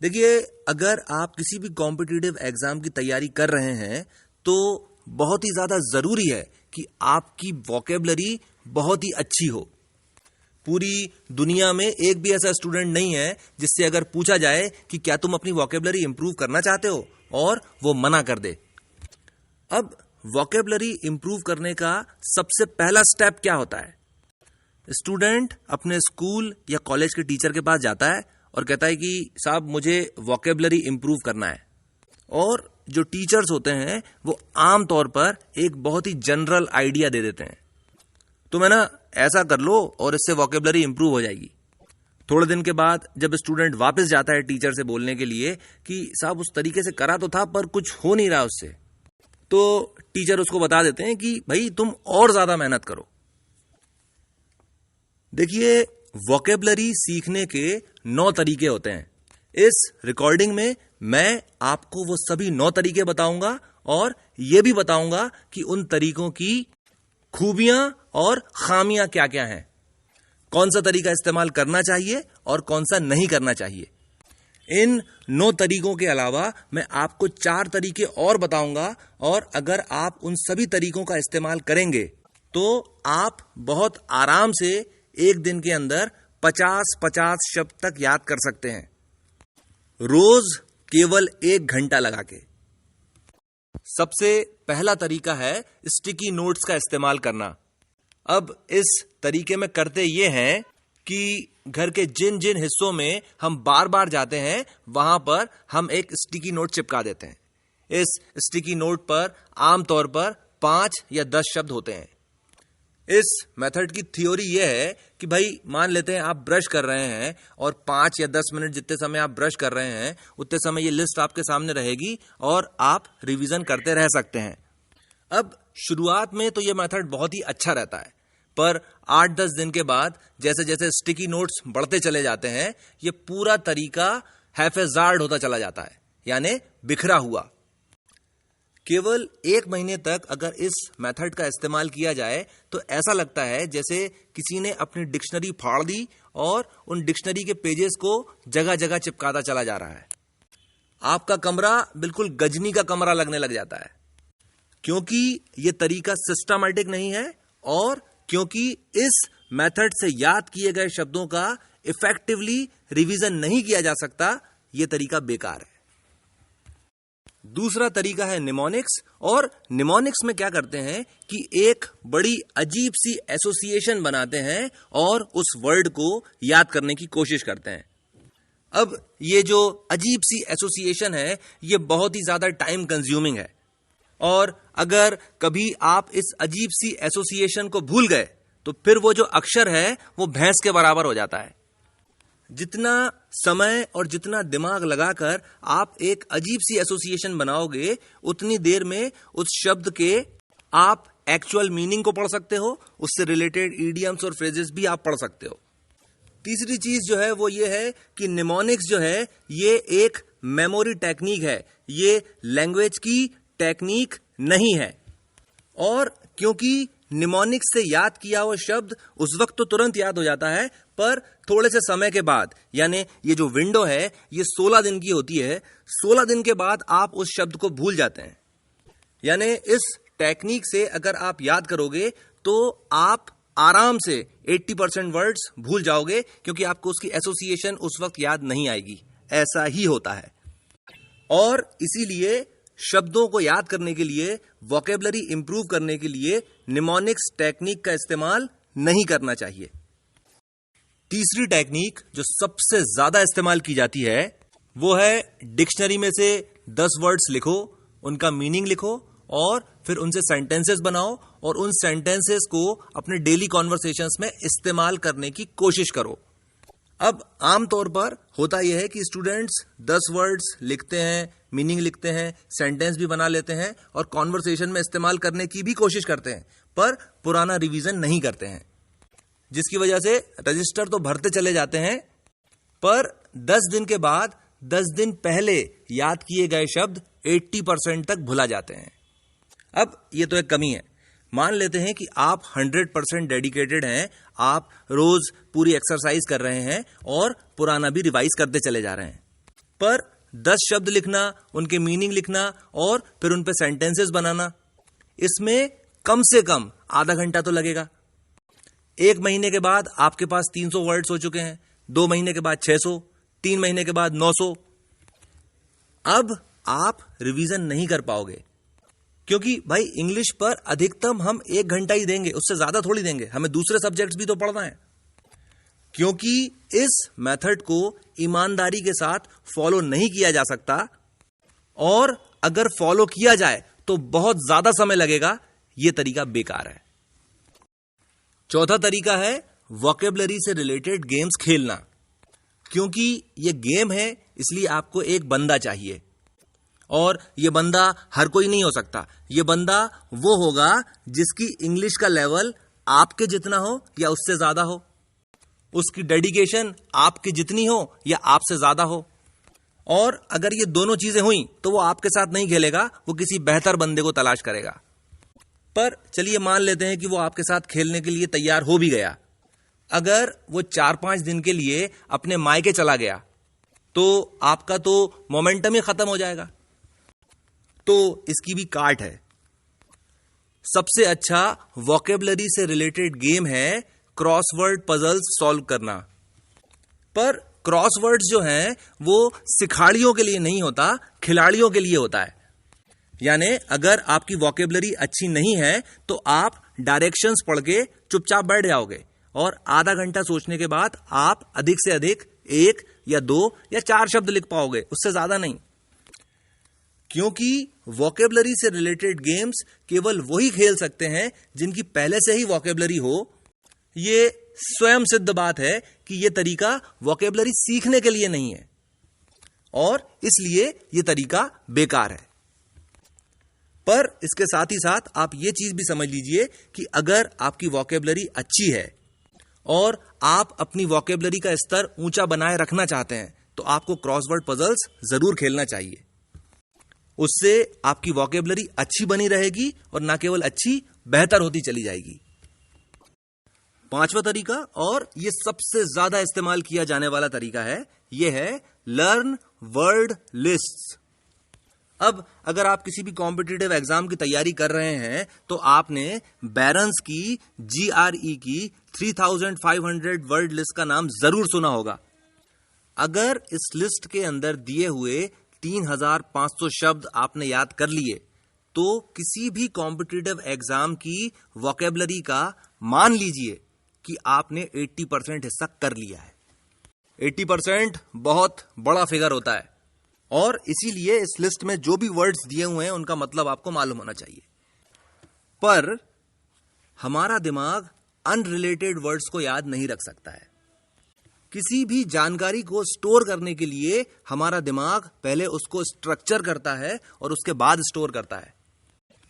देखिए, अगर आप किसी भी कॉम्पिटिटिव एग्जाम की तैयारी कर रहे हैं तो बहुत ही ज्यादा जरूरी है कि आपकी वोकेबलरी बहुत ही अच्छी हो। पूरी दुनिया में एक भी ऐसा स्टूडेंट नहीं है जिससे अगर पूछा जाए कि क्या तुम अपनी वोकेबलरी इंप्रूव करना चाहते हो और वो मना कर दे। अब वोकेबलरी इंप्रूव करने का सबसे पहला स्टेप क्या होता है? स्टूडेंट अपने स्कूल या कॉलेज के टीचर के पास जाता है और कहता है कि साहब मुझे वोकेबलरी इंप्रूव करना है। और जो टीचर्स होते हैं वो आम तौर पर एक बहुत ही जनरल आइडिया दे देते हैं, तो मैं ना ऐसा कर लो और इससे वोकेबलरी इंप्रूव हो जाएगी। थोड़े दिन के बाद जब स्टूडेंट वापस जाता है टीचर से बोलने के लिए कि साहब उस तरीके से करा तो था पर कुछ हो नहीं रहा उससे, तो टीचर उसको बता देते हैं कि भाई तुम और ज्यादा मेहनत करो। देखिए, वोकेबलरी सीखने के 9 तरीके होते हैं। इस रिकॉर्डिंग में मैं आपको वो सभी 9 तरीके बताऊंगा और यह भी बताऊंगा कि उन तरीकों की खूबियां और खामियां क्या क्या हैं, कौन सा तरीका इस्तेमाल करना चाहिए और कौन सा नहीं करना चाहिए। इन 9 तरीकों के अलावा मैं आपको 4 तरीके और बताऊंगा, और अगर आप उन सभी तरीकों का इस्तेमाल करेंगे तो आप बहुत आराम से एक दिन के अंदर 50-50 शब्द तक याद कर सकते हैं, रोज केवल 1 घंटा लगा के। सबसे पहला तरीका है स्टिकी नोट्स का इस्तेमाल करना। अब इस तरीके में करते ये हैं कि घर के जिन जिन हिस्सों में हम बार बार जाते हैं वहां पर हम एक स्टिकी नोट चिपका देते हैं। इस स्टिकी नोट पर आमतौर पर 5 या 10 शब्द होते हैं। इस मेथड की थ्योरी यह है कि भाई मान लेते हैं आप ब्रश कर रहे हैं और 5 या 10 मिनट जितने समय आप ब्रश कर रहे हैं उतने समय ये लिस्ट आपके सामने रहेगी और आप रिवीजन करते रह सकते हैं। अब शुरुआत में तो ये मेथड बहुत ही अच्छा रहता है, पर 8-10 दिन के बाद जैसे जैसे स्टिकी नोट्स बढ़ते चले जाते हैं ये पूरा तरीका हैफेजार्ड होता चला जाता है, यानी बिखरा हुआ। केवल 1 महीने तक अगर इस मेथड का इस्तेमाल किया जाए तो ऐसा लगता है जैसे किसी ने अपनी डिक्शनरी फाड़ दी और उन डिक्शनरी के पेजेस को जगह जगह चिपकाता चला जा रहा है। आपका कमरा बिल्कुल गजनी का कमरा लगने लग जाता है, क्योंकि यह तरीका सिस्टमैटिक नहीं है और क्योंकि इस मेथड से याद किए गए शब्दों का इफेक्टिवली रिवीजन नहीं किया जा सकता। यह तरीका बेकार है। दूसरा तरीका है निमोनिक्स, और निमोनिक्स में क्या करते हैं कि एक बड़ी अजीब सी एसोसिएशन बनाते हैं और उस वर्ड को याद करने की कोशिश करते हैं। अब ये जो अजीब सी एसोसिएशन है ये बहुत ही ज्यादा टाइम कंज्यूमिंग है, और अगर कभी आप इस अजीब सी एसोसिएशन को भूल गए तो फिर वो जो अक्षर है वो भैंस के बराबर हो जाता है। जितना समय और जितना दिमाग लगाकर आप एक अजीब सी एसोसिएशन बनाओगे उतनी देर में उस शब्द के आप एक्चुअल मीनिंग को पढ़ सकते हो, उससे रिलेटेड इडियम्स और फ्रेजेस भी आप पढ़ सकते हो। तीसरी चीज जो है वो ये है कि निमोनिक्स जो है ये एक मेमोरी टेक्निक है, ये लैंग्वेज की टेक्निक नहीं है। और क्योंकि निमोनिक्स से याद किया हुआ शब्द उस वक्त तो तुरंत याद हो जाता है, पर थोड़े से समय के बाद, यानी ये जो विंडो है ये 16 दिन की होती है, 16 दिन के बाद आप उस शब्द को भूल जाते हैं। यानी इस टेक्निक से अगर आप याद करोगे तो आप आराम से 80% वर्ड्स भूल जाओगे, क्योंकि आपको उसकी एसोसिएशन उस वक्त याद नहीं आएगी। ऐसा ही होता है। और इसीलिए शब्दों को याद करने के लिए, वोकेबलरी इंप्रूव करने के लिए निमोनिक्स टेक्निक का इस्तेमाल नहीं करना चाहिए। तीसरी टेक्निक जो सबसे ज्यादा इस्तेमाल की जाती है वो है डिक्शनरी में से 10 वर्ड्स लिखो, उनका मीनिंग लिखो और फिर उनसे सेंटेंसेस बनाओ और उन सेंटेंसेस को अपने डेली कॉन्वर्सेशंस में इस्तेमाल करने की कोशिश करो। अब आमतौर पर होता यह है कि स्टूडेंट्स 10 वर्ड्स लिखते हैं, मीनिंग लिखते हैं, सेंटेंस भी बना लेते हैं और कॉन्वर्सेशन में इस्तेमाल करने की भी कोशिश करते हैं, पर पुराना रिवीजन नहीं करते हैं, जिसकी वजह से रजिस्टर तो भरते चले जाते हैं, पर 10 दिन के बाद 10 दिन पहले याद किए गए शब्द 80% तक भुला जाते हैं। अब ये तो एक कमी है। मान लेते हैं कि आप 100% डेडिकेटेड हैं, आप रोज पूरी एक्सरसाइज कर रहे हैं और पुराना भी रिवाइज करते चले जा रहे हैं, पर 10 शब्द लिखना, उनके मीनिंग लिखना और फिर उन पे सेंटेंसेस बनाना, इसमें कम से कम आधा घंटा तो लगेगा। 1 महीने के बाद आपके पास 300 वर्ड्स हो चुके हैं, 2 महीने के बाद 600, 3 महीने के बाद 900। अब आप रिवीजन नहीं कर पाओगे, क्योंकि भाई इंग्लिश पर अधिकतम हम 1 घंटा ही देंगे, उससे ज्यादा थोड़ी देंगे, हमें दूसरे सब्जेक्ट्स भी तो पढ़ना है। क्योंकि इस मेथड को ईमानदारी के साथ फॉलो नहीं किया जा सकता, और अगर फॉलो किया जाए तो बहुत ज्यादा समय लगेगा, यह तरीका बेकार है। चौथा तरीका है वोकेबलरी से रिलेटेड गेम्स खेलना। क्योंकि यह गेम है इसलिए आपको एक बंदा चाहिए, और यह बंदा हर कोई नहीं हो सकता। यह बंदा वो होगा जिसकी इंग्लिश का लेवल आपके जितना हो या उससे ज्यादा हो, उसकी डेडिकेशन आपकी जितनी हो या आपसे ज्यादा हो। और अगर ये दोनों चीजें हुई तो वो आपके साथ नहीं खेलेगा, वो किसी बेहतर बंदे को तलाश करेगा। पर चलिए मान लेते हैं कि वो आपके साथ खेलने के लिए तैयार हो भी गया। अगर वो 4-5 दिन के लिए अपने मायके चला गया तो आपका तो मोमेंटम ही खत्म हो जाएगा। तो इसकी भी काट है। सबसे अच्छा वोकेबलरी से रिलेटेड गेम है क्रॉसवर्ड पजल्स सॉल्व करना। पर क्रॉसवर्ड्स जो हैं वो सिखाड़ियों के लिए नहीं होता, खिलाड़ियों के लिए होता है। यानी अगर आपकी वोकेबलरी अच्छी नहीं है तो आप डायरेक्शंस पढ़ के चुपचाप बैठ जाओगे, और आधा घंटा सोचने के बाद आप अधिक से अधिक 1 या 2 या 4 शब्द लिख पाओगे, उससे ज्यादा नहीं। क्योंकि वोकेबलरी से रिलेटेड गेम्स केवल वही खेल सकते हैं जिनकी पहले से ही वोकेबलरी हो। ये स्वयं सिद्ध बात है कि यह तरीका वोकेबलरी सीखने के लिए नहीं है, और इसलिए यह तरीका बेकार है। पर इसके साथ ही साथ आप यह चीज भी समझ लीजिए कि अगर आपकी वोकेबलरी अच्छी है और आप अपनी वोकेबलरी का स्तर ऊंचा बनाए रखना चाहते हैं तो आपको क्रॉसवर्ड पजल्स जरूर खेलना चाहिए। उससे आपकी वोकेबलरी अच्छी बनी रहेगी, और ना केवल अच्छी, बेहतर होती चली जाएगी। 5वां तरीका, और यह सबसे ज्यादा इस्तेमाल किया जाने वाला तरीका है, यह है लर्न वर्ड लिस्ट्स। अब अगर आप किसी भी कॉम्पिटिटिव एग्जाम की तैयारी कर रहे हैं तो आपने बैरन्स की GRE की 3500 वर्ड लिस्ट का नाम जरूर सुना होगा। अगर इस लिस्ट के अंदर दिए हुए 3500 शब्द आपने याद कर लिए तो किसी भी कॉम्पिटिटिव एग्जाम की वोकेबलरी का मान लीजिए कि आपने 80% हिस्सा कर लिया है। 80% बहुत बड़ा फिगर होता है, और इसीलिए इस लिस्ट में जो भी वर्ड्स दिए हुए हैं उनका मतलब आपको मालूम होना चाहिए। पर हमारा दिमाग अनरिलेटेड वर्ड्स को याद नहीं रख सकता है। किसी भी जानकारी को स्टोर करने के लिए हमारा दिमाग पहले उसको स्ट्रक्चर करता है और उसके बाद स्टोर करता है।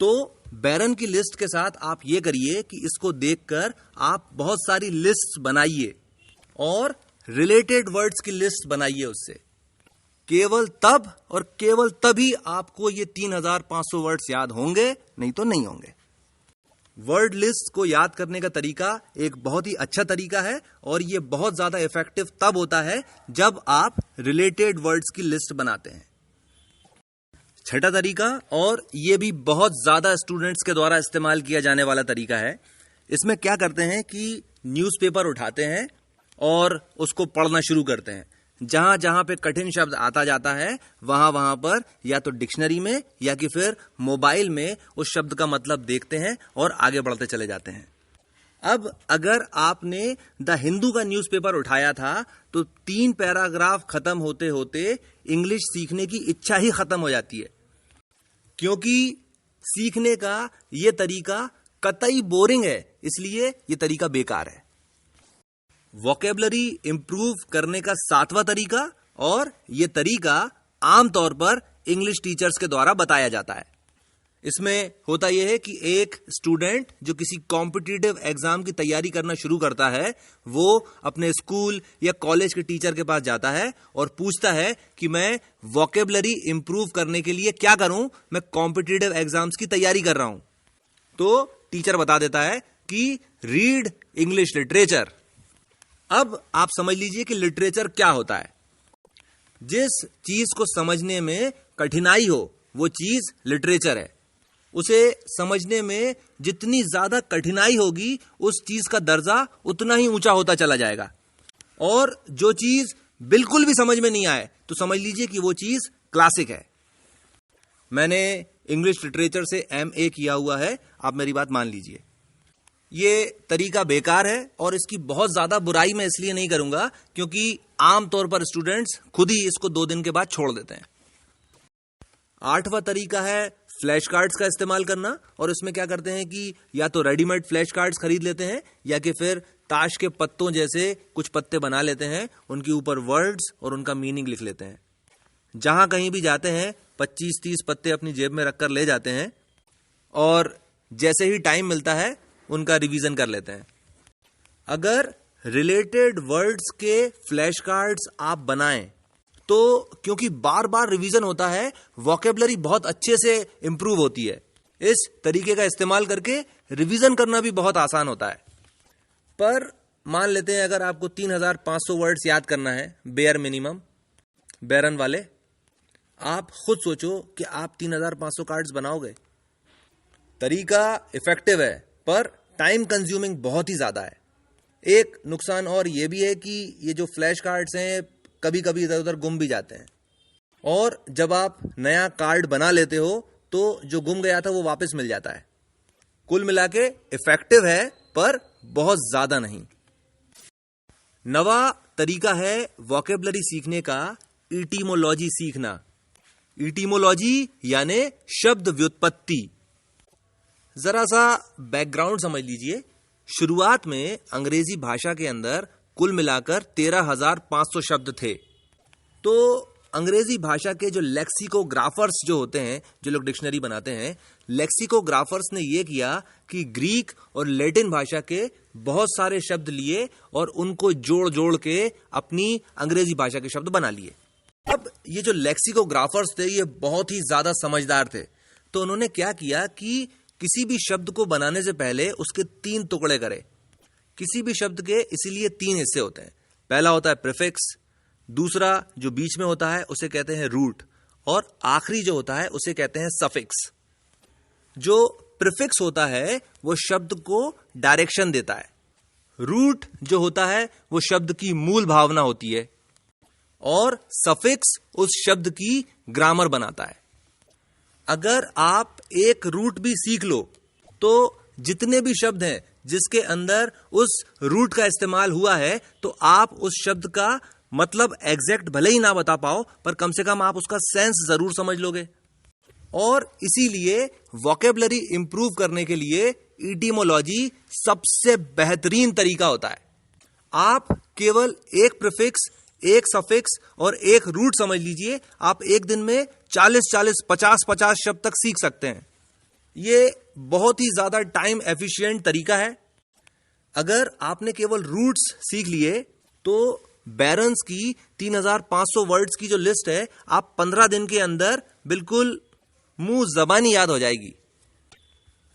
तो बैरन की लिस्ट के साथ आप ये करिए कि इसको देखकर आप बहुत सारी लिस्ट्स बनाइए और रिलेटेड वर्ड्स की लिस्ट बनाइए उससे। केवल तब और केवल तभी आपको ये 3500 वर्ड्स याद होंगे, नहीं तो नहीं होंगे। वर्ड लिस्ट को याद करने का तरीका एक बहुत ही अच्छा तरीका है, और यह बहुत ज्यादा इफेक्टिव तब होता है जब आप रिलेटेड वर्ड्स की लिस्ट बनाते हैं। छठा तरीका, और यह भी बहुत ज्यादा स्टूडेंट्स के द्वारा इस्तेमाल किया जाने वाला तरीका है। इसमें क्या करते हैं कि न्यूज़पेपर उठाते हैं और उसको पढ़ना शुरू करते हैं। जहां जहां पे कठिन शब्द आता जाता है वहां पर या तो डिक्शनरी में या कि फिर मोबाइल में उस शब्द का मतलब देखते हैं और आगे बढ़ते चले जाते हैं। अब अगर आपने द हिंदू का न्यूज़पेपर उठाया था तो 3 पैराग्राफ खत्म होते होते इंग्लिश सीखने की इच्छा ही खत्म हो जाती है, क्योंकि सीखने का यह तरीका कतई बोरिंग है, इसलिए यह तरीका बेकार है। वोकेबलरी इंप्रूव करने का 7वां तरीका, और यह तरीका आमतौर पर इंग्लिश टीचर्स के द्वारा बताया जाता है। इसमें होता यह है कि एक स्टूडेंट जो किसी कॉम्पिटिटिव एग्जाम की तैयारी करना शुरू करता है, वो अपने स्कूल या कॉलेज के टीचर के पास जाता है और पूछता है कि मैं वोकेबलरी इंप्रूव करने के लिए क्या करूं, मैं कॉम्पिटिटिव एग्जाम्स की तैयारी कर रहा हूं। तो टीचर बता देता है कि रीड इंग्लिश लिटरेचर। अब आप समझ लीजिए कि लिटरेचर क्या होता है। जिस चीज को समझने में कठिनाई हो वो चीज लिटरेचर है। उसे समझने में जितनी ज्यादा कठिनाई होगी उस चीज का दर्जा उतना ही ऊंचा होता चला जाएगा। और जो चीज बिल्कुल भी समझ में नहीं आए तो समझ लीजिए कि वो चीज क्लासिक है। मैंने इंग्लिश लिटरेचर से MA किया हुआ है, आप मेरी बात मान लीजिए। ये तरीका बेकार है और इसकी बहुत ज्यादा बुराई मैं इसलिए नहीं करूंगा क्योंकि आमतौर पर स्टूडेंट्स खुद ही इसको 2 दिन के बाद छोड़ देते हैं। 8वां तरीका है फ्लैश कार्ड्स का इस्तेमाल करना, और इसमें क्या करते हैं कि या तो रेडीमेड फ्लैश कार्ड्स खरीद लेते हैं या कि फिर ताश के पत्तों जैसे कुछ पत्ते बना लेते हैं, उनके ऊपर वर्ड्स और उनका मीनिंग लिख लेते हैं। जहां कहीं भी जाते हैं 25-30 पत्ते अपनी जेब में रखकर ले जाते हैं और जैसे ही टाइम मिलता है उनका रिवीजन कर लेते हैं। अगर रिलेटेड वर्ड्स के फ्लैश कार्ड्स आप बनाएं तो क्योंकि बार बार रिवीजन होता है, वोकेबलरी बहुत अच्छे से इंप्रूव होती है। इस तरीके का इस्तेमाल करके रिवीजन करना भी बहुत आसान होता है। पर मान लेते हैं अगर आपको 3500 वर्ड्स याद करना है बेयर मिनिमम, बैरन वाले, आप खुद सोचो कि आप 3500 कार्ड्स बनाओगे। तरीका इफेक्टिव है पर टाइम कंज्यूमिंग बहुत ही ज्यादा है। एक नुकसान और यह भी है कि ये जो फ्लैश कार्ड्स हैं कभी कभी इधर उधर गुम भी जाते हैं, और जब आप नया कार्ड बना लेते हो तो जो गुम गया था वो वापस मिल जाता है। कुल मिला के इफेक्टिव है पर बहुत ज्यादा नहीं। 9वां तरीका है वोकेबलरी सीखने का इटीमोलॉजी सीखना। इटीमोलॉजी यानी शब्द व्युत्पत्ति। जरा सा बैकग्राउंड समझ लीजिए। शुरुआत में अंग्रेजी भाषा के अंदर कुल मिलाकर 13,500 शब्द थे। तो अंग्रेजी भाषा के जो लेक्सिकोग्राफर्स जो होते हैं, जो लोग डिक्शनरी बनाते हैं, लेक्सिकोग्राफर्स ने यह किया कि ग्रीक और लैटिन भाषा के बहुत सारे शब्द लिए और उनको जोड़ जोड़ के अपनी अंग्रेजी भाषा के शब्द बना लिए। अब ये जो लेक्सिकोग्राफर्स थे ये बहुत ही ज्यादा समझदार थे, तो उन्होंने क्या किया कि किसी भी शब्द को बनाने से पहले उसके 3 टुकड़े करे। किसी भी शब्द के इसीलिए 3 हिस्से होते हैं। पहला होता है प्रीफिक्स, दूसरा जो बीच में होता है उसे कहते हैं रूट, और आखिरी जो होता है उसे कहते हैं सफिक्स। जो प्रीफिक्स होता है वो शब्द को डायरेक्शन देता है, रूट जो होता है वो शब्द की मूल भावना होती है, और सफिक्स उस शब्द की ग्रामर बनाता है। अगर आप एक रूट भी सीख लो तो जितने भी शब्द हैं जिसके अंदर उस रूट का इस्तेमाल हुआ है तो आप उस शब्द का मतलब एग्जैक्ट भले ही ना बता पाओ पर कम से कम आप उसका सेंस जरूर समझ लोगे। और इसीलिए वोकेबलरी इंप्रूव करने के लिए इटीमोलॉजी सबसे बेहतरीन तरीका होता है। आप केवल एक प्रीफिक्स, एक सफिक्स और एक रूट समझ लीजिए, आप एक दिन में 40-40, 50-50 शब्द तक सीख सकते हैं। ये बहुत ही ज्यादा टाइम एफिशिएंट तरीका है। अगर आपने केवल रूट्स सीख लिए तो बैरन्स की 3500 वर्ड्स की जो लिस्ट है आप 15 दिन के अंदर बिल्कुल मुंह जबानी याद हो जाएगी।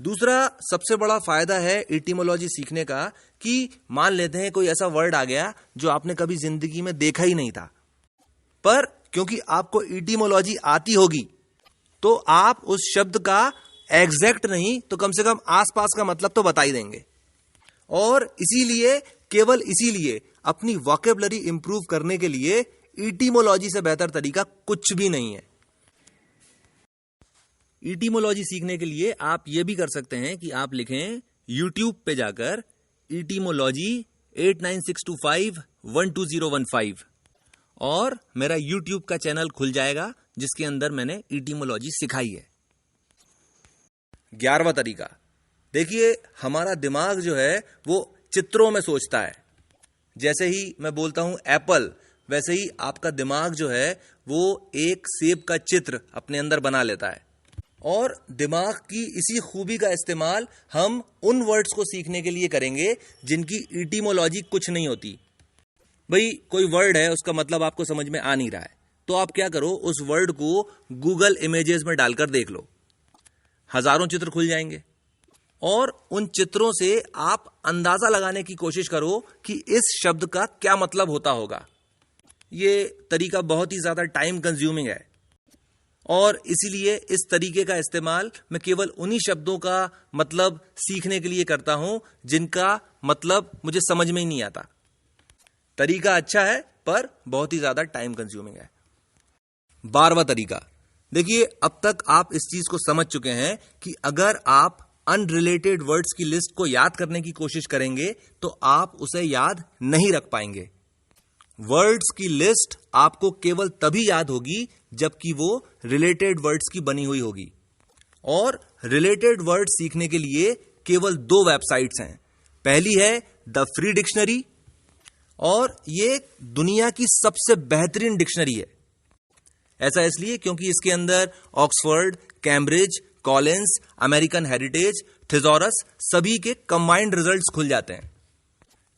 दूसरा सबसे बड़ा फायदा है इटीमोलॉजी सीखने का कि मान लेते हैं कोई ऐसा वर्ड आ गया जो आपने कभी जिंदगी में देखा ही नहीं था, पर क्योंकि आपको इटीमोलॉजी आती होगी तो आप उस शब्द का एग्जैक्ट नहीं तो कम से कम आसपास का मतलब तो बता ही देंगे। और इसीलिए, केवल इसीलिए अपनी वोकेबलरी इंप्रूव करने के लिए इटीमोलॉजी से बेहतर तरीका कुछ भी नहीं है। इटीमोलॉजी सीखने के लिए आप यह भी कर सकते हैं कि आप लिखें YouTube पे जाकर इटीमोलॉजी 8962512015 और मेरा YouTube का चैनल खुल जाएगा जिसके अंदर मैंने इटीमोलॉजी सिखाई है। 11वां तरीका, देखिए हमारा दिमाग जो है वो चित्रों में सोचता है। जैसे ही मैं बोलता हूं एप्पल, वैसे ही आपका दिमाग जो है वो एक सेब का चित्र अपने अंदर बना लेता है। और दिमाग की इसी खूबी का इस्तेमाल हम उन वर्ड्स को सीखने के लिए करेंगे जिनकी इटीमोलॉजी कुछ नहीं होती। भाई कोई वर्ड है, उसका मतलब आपको समझ में आ नहीं रहा है, तो आप क्या करो, उस वर्ड को गूगल इमेजेस में डालकर देख लो, हजारों चित्र खुल जाएंगे। और उन चित्रों से आप अंदाजा लगाने की कोशिश करो कि इस शब्द का क्या मतलब होता होगा। ये तरीका बहुत ही ज्यादा टाइम कंज्यूमिंग है और इसीलिए इस तरीके का इस्तेमाल मैं केवल उन्हीं शब्दों का मतलब सीखने के लिए करता हूं जिनका मतलब मुझे समझ में ही नहीं आता। तरीका अच्छा है पर बहुत ही ज्यादा टाइम कंज्यूमिंग है। 12वां तरीका, देखिए अब तक आप इस चीज को समझ चुके हैं कि अगर आप अनरिलेटेड वर्ड्स की लिस्ट को याद करने की कोशिश करेंगे तो आप उसे याद नहीं रख पाएंगे। वर्ड्स की लिस्ट आपको केवल तभी याद होगी जबकि वो रिलेटेड वर्ड्स की बनी हुई होगी। और रिलेटेड वर्ड सीखने के लिए केवल 2 वेबसाइट्स हैं। पहली है द फ्री डिक्शनरी और ये दुनिया की सबसे बेहतरीन डिक्शनरी है। ऐसा इसलिए क्योंकि इसके अंदर Oxford, Cambridge, Collins, American Heritage, thesaurus सभी के कंबाइंड रिजल्ट्स खुल जाते हैं।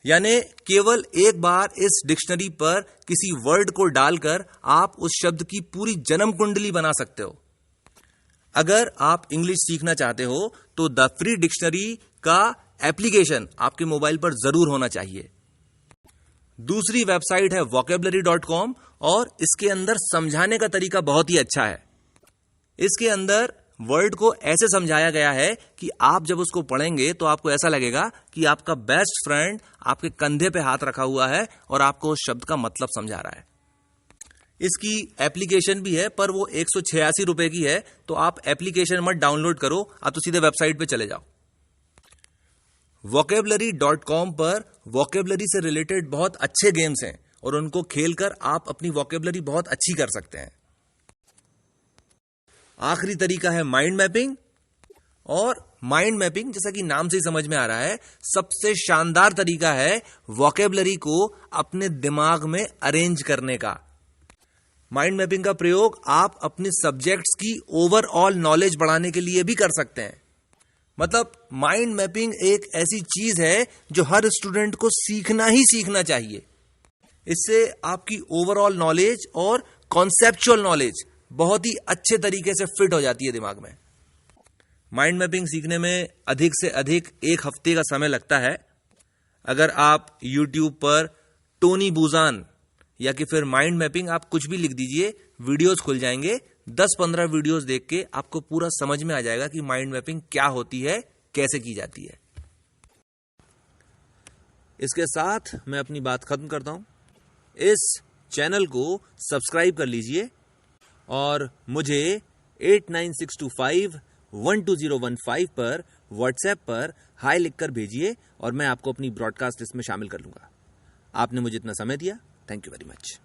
यानी केवल एक बार इस डिक्शनरी पर किसी वर्ड को डालकर आप उस शब्द की पूरी जन्म कुंडली बना सकते हो। अगर आप इंग्लिश सीखना चाहते हो तो द फ्री डिक्शनरी का एप्लीकेशन आपके मोबाइल पर जरूर होना चाहिए। दूसरी वेबसाइट है vocabulary.com और इसके अंदर समझाने का तरीका बहुत ही अच्छा है। इसके अंदर वर्ड को ऐसे समझाया गया है कि आप जब उसको पढ़ेंगे तो आपको ऐसा लगेगा कि आपका बेस्ट फ्रेंड आपके कंधे पे हाथ रखा हुआ है और आपको उस शब्द का मतलब समझा रहा है। इसकी एप्लीकेशन भी है पर वो 186 रुपए की है, तो आप एप्लीकेशन मत डाउनलोड करो, आप तो सीधे वेबसाइट पे चले जाओ। vocabulary.com पर वोकेबलरी से रिलेटेड बहुत अच्छे गेम्स हैं और उनको खेलकर आप अपनी वोकेबलरी बहुत अच्छी कर सकते हैं। आखिरी तरीका है माइंड मैपिंग। और माइंड मैपिंग जैसा कि नाम से ही समझ में आ रहा है, सबसे शानदार तरीका है वोकेबलरी को अपने दिमाग में अरेंज करने का। माइंड मैपिंग का प्रयोग आप अपने सब्जेक्ट्स की ओवरऑल नॉलेज बढ़ाने के लिए भी कर सकते हैं। मतलब माइंड मैपिंग एक ऐसी चीज है जो हर स्टूडेंट को सीखना ही सीखना चाहिए। इससे आपकी ओवरऑल नॉलेज और कॉन्सेप्चुअल नॉलेज बहुत ही अच्छे तरीके से फिट हो जाती है दिमाग में। माइंड मैपिंग सीखने में अधिक से अधिक 1 हफ्ते का समय लगता है। अगर आप YouTube पर टोनी बुजान या कि फिर माइंड मैपिंग आप कुछ भी लिख दीजिए, वीडियोस खुल जाएंगे। 10-15 वीडियोस देख के आपको पूरा समझ में आ जाएगा कि माइंड मैपिंग क्या होती है, कैसे की जाती है। इसके साथ मैं अपनी बात खत्म करता हूं। इस चैनल को सब्सक्राइब कर लीजिए और मुझे 8962512015 पर व्हाट्सएप पर हाय लिखकर भेजिए और मैं आपको अपनी ब्रॉडकास्ट लिस्ट में शामिल कर लूंगा। आपने मुझे इतना समय दिया, थैंक यू वेरी मच।